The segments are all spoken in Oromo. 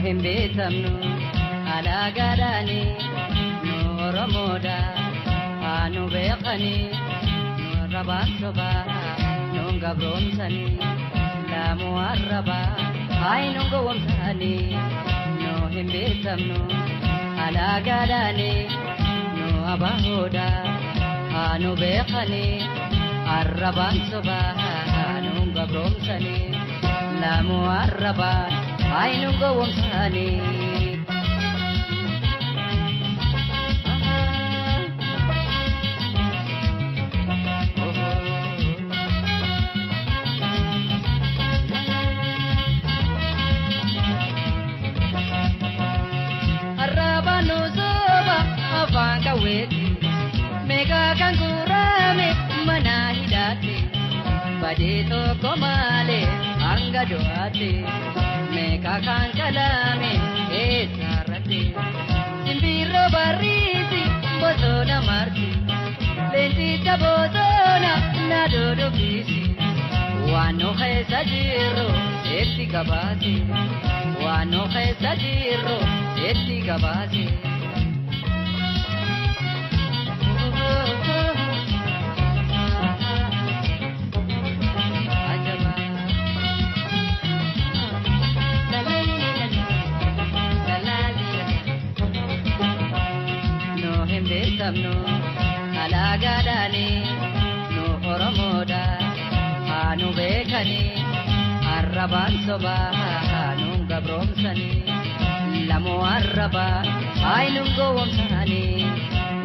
himbe tamnu alagadani noro moda anu beqani raban soba nunga bromsani lamu araba ay nunga wamsani no himbe tamnu alagadani no abahoda anu beqani arraban soba nunga bromsani lamu araba ay nunga wamsani araba no soba avanga weti mega kangurame manahidati badito komale anga doate meka kankalame esarate simbiro barisi bozona marti lentita bozona nadodo bisi wano khesa jiro eti gabati wano khesa jiro eti gabati no alagadani no oromoda anu bekani arraban soba anu gabromsani lamu arraba ainu gowomsani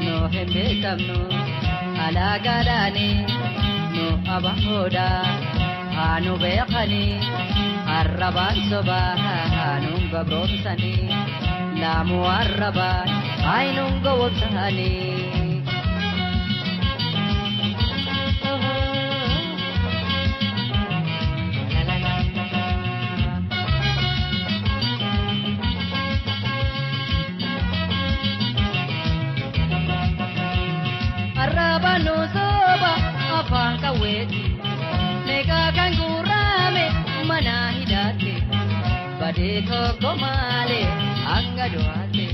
no hembe tamnu alagadani no abahoda anu bekani arraban soba anu gabromsani lamu arraba ainu gowomsani araba no soba afanga weti nega kangurame manahidate badeto komale anga doate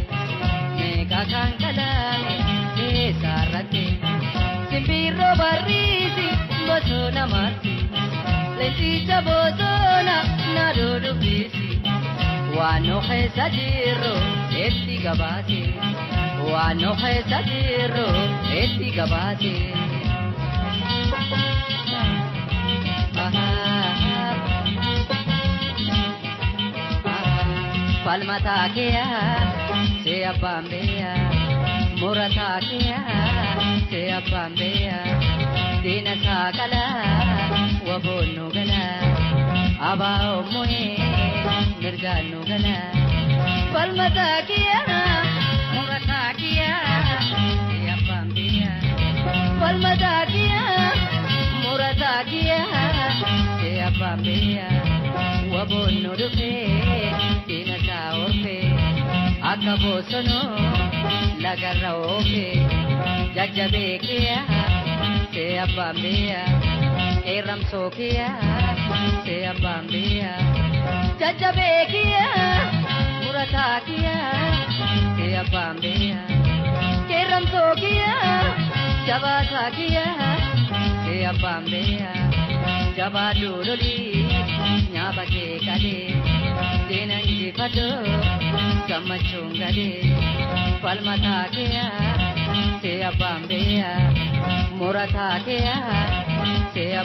nega kankalame esarate simbiro barisi bozona marti lentita bozona nadodo bisi wano khesa jiro eti gabati wano khesa jiro eti gabati palmata kya se apambea murata kya se apambea dina sakala wabonu gala abao moe nirganu gala palmata kya murata kya se apambea palmata kya murata kya se apambea wabonu dupe dina saorpe akabosono lagarraope jajjabe kya se apambea eram sokia se apambea jajjabe kya murata kya se apambea eram sokia jabasa kya se apambea jabaduloli nyabake kade denanji pado kamachungade palmata kya se apambea murata kya se